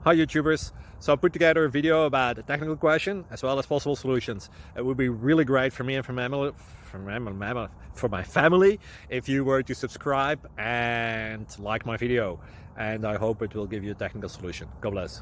Hi YouTubers. So I put together a video about a technical question as well as possible solutions. It would be really great for me and for my family if you were to subscribe and like my video. And I hope it will give you a technical solution. God bless.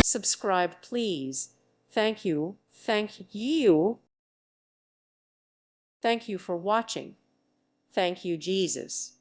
Subscribe, please. Thank you. Thank you. Thank you for watching. Thank you, Jesus.